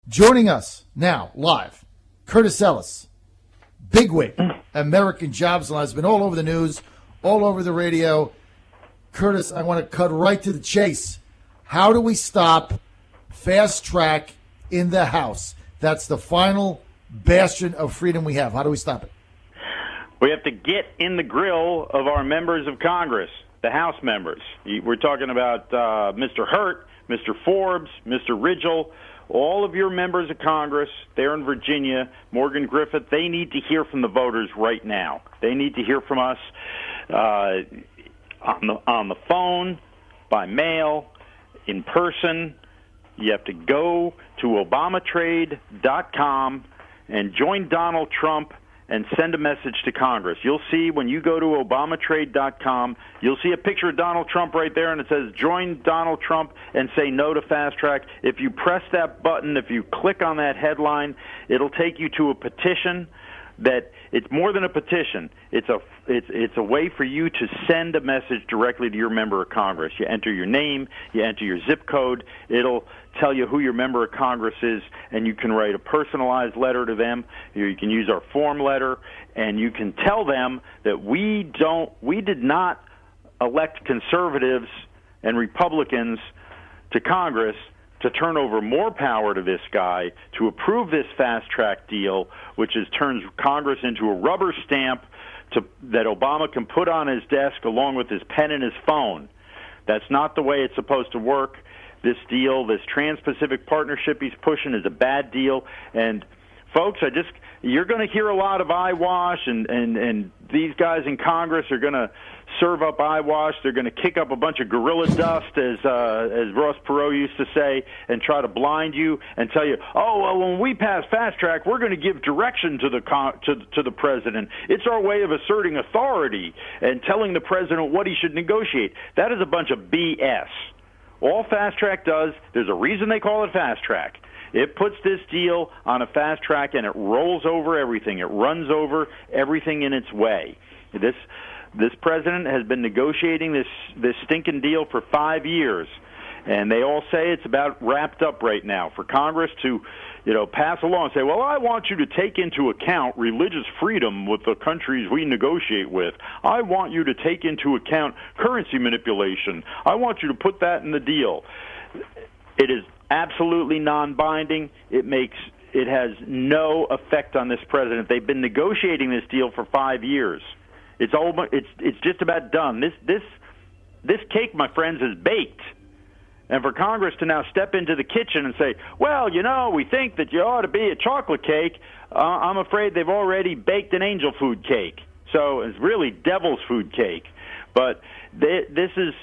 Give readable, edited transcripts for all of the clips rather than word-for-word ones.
Joining us now, live, Curtis Ellis, bigwig, American Jobs Law, has been all over the news, all over the radio. Curtis, I want to cut right to the chase. How do we stop fast track in the House? That's the final bastion of freedom we have. How do we stop it? We have to get in the grill of our members of Congress, the House members. We're talking about Mr. Hurt, Mr. Forbes, Mr. Ridgel, all of your members of Congress there in Virginia, Morgan Griffith. They need to hear from the voters right now. They need to hear from us on the phone, by mail, in person. You have to go to Obamatrade.com and join Donald Trump and send a message to Congress. You'll see when you go to Obamatrade.com, you'll see a picture of Donald Trump right there, and it says, join Donald Trump and say no to fast track. If you press that button, if you click on that headline, it'll take you to a petition that it's more than a petition. It's a way for you to send a message directly to your member of Congress. You enter your name, you enter your zip code. It'll tell you who your member of Congress is, and you can write a personalized letter to them. You can use our form letter, and you can tell them that we did not elect conservatives and Republicans to Congress to turn over more power to this guy, to approve this fast-track deal, which turns Congress into a rubber stamp that Obama can put on his desk along with his pen and his phone. That's not the way it's supposed to work. This deal, this Trans-Pacific Partnership he's pushing is a bad deal. And, folks, you're going to hear a lot of eyewash, and these guys in Congress are going to serve up eyewash. They're going to kick up a bunch of gorilla dust, as Ross Perot used to say, and try to blind you and tell you, oh, well, when we pass fast track, we're going to give direction to the president. It's our way of asserting authority and telling the president what he should negotiate. That is a bunch of BS. All fast track does, there's a reason they call it fast track. It puts this deal on a fast track, and it rolls over everything. It runs over everything in its way. This president has been negotiating this stinking deal for 5 years, and they all say it's about wrapped up right now. For Congress to, pass a law and say, well, I want you to take into account religious freedom with the countries we negotiate with. I want you to take into account currency manipulation. I want you to put that in the deal. It is absolutely non-binding. It has no effect on this president. They've been negotiating this deal for 5 years. It's just about done. This cake, my friends, is baked. And for Congress to now step into the kitchen and say, well, we think that you ought to be a chocolate cake, I'm afraid they've already baked an angel food cake. So it's really devil's food cake. But this is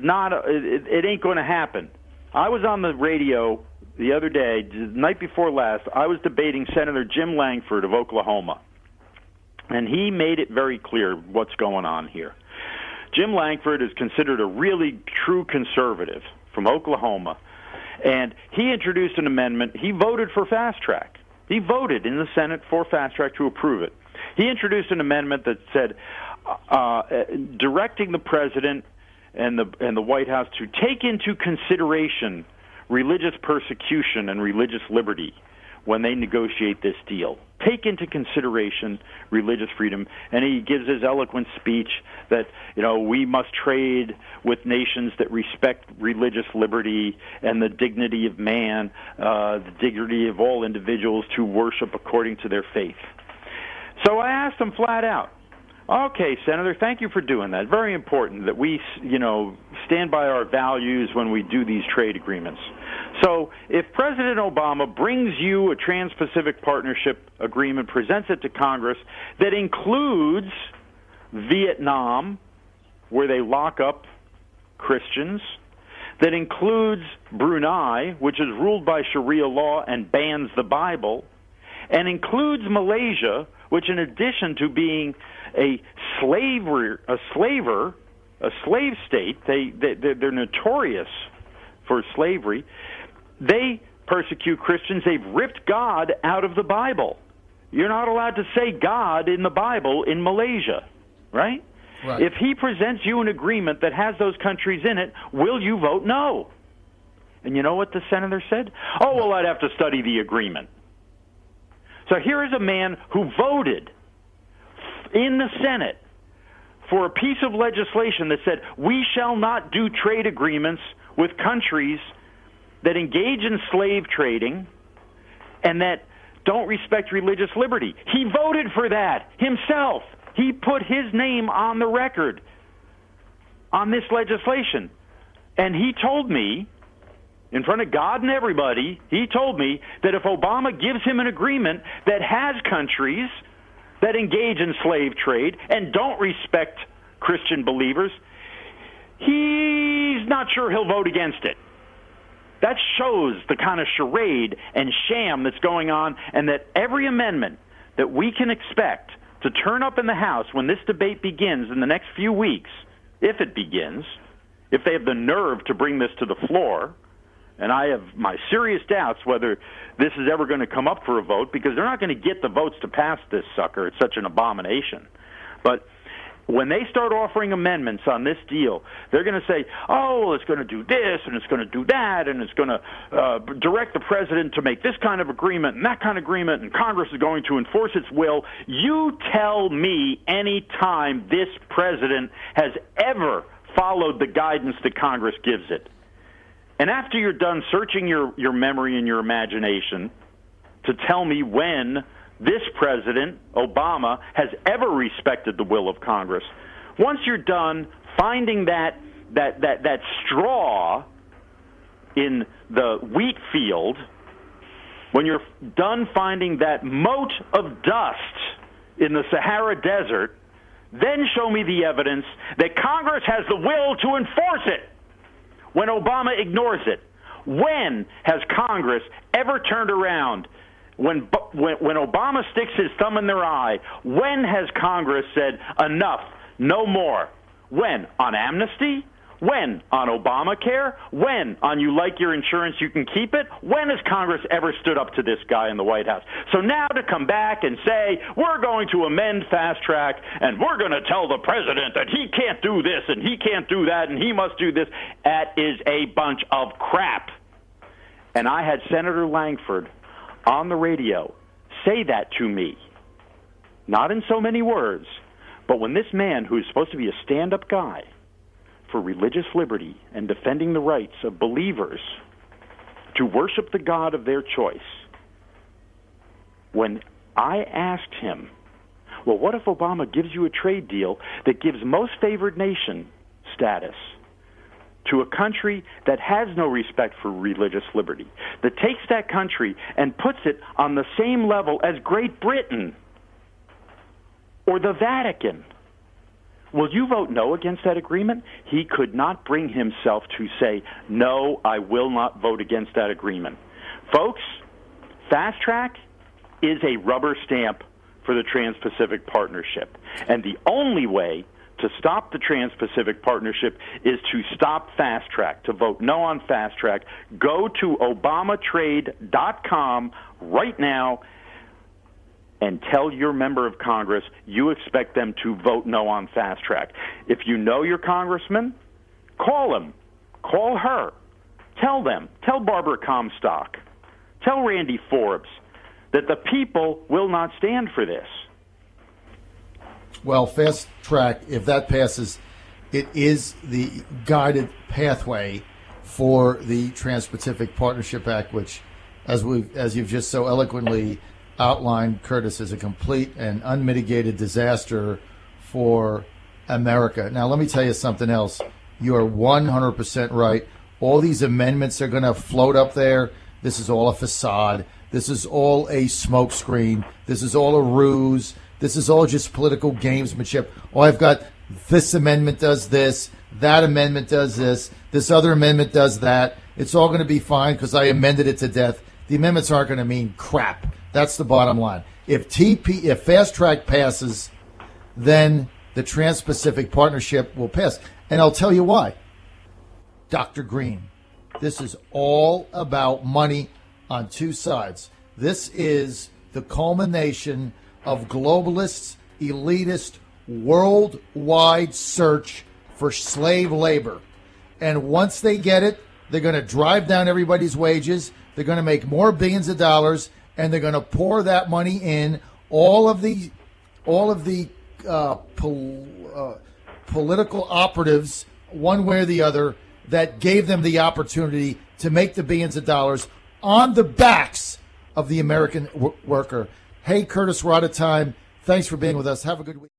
not, it ain't going to happen. I was on the radio the other day, the night before last. I was debating Senator Jim Langford of Oklahoma, and he made it very clear what's going on here. Jim Langford is considered a really true conservative from Oklahoma, and he introduced an amendment. He voted for fast track. He voted in the Senate for fast track to approve it. He introduced an amendment that said directing the president and the White House to take into consideration religious persecution and religious liberty when they negotiate this deal. Take into consideration religious freedom. And he gives his eloquent speech that, we must trade with nations that respect religious liberty and the dignity of man, the dignity of all individuals to worship according to their faith. So I asked him flat out, okay, Senator, thank you for doing that. Very important that we, stand by our values when we do these trade agreements. So if President Obama brings you a Trans-Pacific Partnership agreement, presents it to Congress, that includes Vietnam, where they lock up Christians, that includes Brunei, which is ruled by Sharia law and bans the Bible, and includes Malaysia, which in addition to being a slave state, they're notorious for slavery. They persecute Christians. They've ripped God out of the Bible. You're not allowed to say God in the Bible in Malaysia, right? If he presents you an agreement that has those countries in it, will you vote no? And you know what the senator said? Oh, well, I'd have to study the agreement. So here is a man who voted in the Senate for a piece of legislation that said we shall not do trade agreements with countries that engage in slave trading and that don't respect religious liberty. He voted for that himself. He put his name on the record on this legislation. And he told me, in front of God and everybody, he told me that if Obama gives him an agreement that has countries that engage in slave trade and don't respect Christian believers, he's not sure he'll vote against it. That shows the kind of charade and sham that's going on, and that every amendment that we can expect to turn up in the House when this debate begins in the next few weeks, if it begins, if they have the nerve to bring this to the floor, and I have my serious doubts whether this is ever going to come up for a vote, because they're not going to get the votes to pass this sucker. It's such an abomination. But when they start offering amendments on this deal, they're going to say, oh, well, it's going to do this, and it's going to do that, and it's going to direct the president to make this kind of agreement and that kind of agreement, and Congress is going to enforce its will. You tell me any time this president has ever followed the guidance that Congress gives it. And after you're done searching your memory and your imagination to tell me when this president, Obama, has ever respected the will of Congress, once you're done finding that straw in the wheat field, when you're done finding that mote of dust in the Sahara Desert, then show me the evidence that Congress has the will to enforce it when Obama ignores it. When has Congress ever turned around? When Obama sticks his thumb in their eye, when has Congress said, enough, no more? When? On amnesty? When? On Obamacare? When? On you like your insurance, you can keep it? When has Congress ever stood up to this guy in the White House? So now to come back and say, we're going to amend fast track, and we're going to tell the president that he can't do this, and he can't do that, and he must do this, that is a bunch of crap. And I had Senator Langford on the radio say that to me, not in so many words, but when this man, who is supposed to be a stand-up guy for religious liberty and defending the rights of believers to worship the God of their choice, when I asked him, well, what if Obama gives you a trade deal that gives most favored nation status to a country that has no respect for religious liberty, that takes that country and puts it on the same level as Great Britain or the Vatican? Will you vote no against that agreement? He could not bring himself to say, no, I will not vote against that agreement. Folks, fast track is a rubber stamp for the Trans-Pacific Partnership. And the only way to stop the Trans-Pacific Partnership is to stop fast track, to vote no on fast track. Go to obamatrade.com right now and tell your member of Congress you expect them to vote no on fast track. If you know your congressman, call him, call her, tell them, tell Barbara Comstock, tell Randy Forbes that the people will not stand for this. Well, fast track, if that passes, it is the guided pathway for the Trans-Pacific Partnership Act, which, as you've just so eloquently outlined, Curtis, is a complete and unmitigated disaster for America. Now, let me tell you something else. You are 100% right. All these amendments are going to float up there. This is all a facade. This is all a smokescreen. This is all a ruse. This is all just political gamesmanship. Oh, I've got this amendment does this, that amendment does this other amendment does that. It's all going to be fine because I amended it to death. The amendments aren't going to mean crap. That's the bottom line. If fast track passes, then the Trans-Pacific Partnership will pass. And I'll tell you why. Dr. Green, this is all about money on two sides. This is the culmination of globalists, elitist, worldwide search for slave labor. And once they get it, They're going to drive down everybody's wages. They're going to make more billions of dollars, and they're going to pour that money in all of the political operatives, one way or the other, that gave them the opportunity to make the billions of dollars on the backs of the American worker. Hey, Curtis, we're out of time. Thanks for being with us. Have a good week.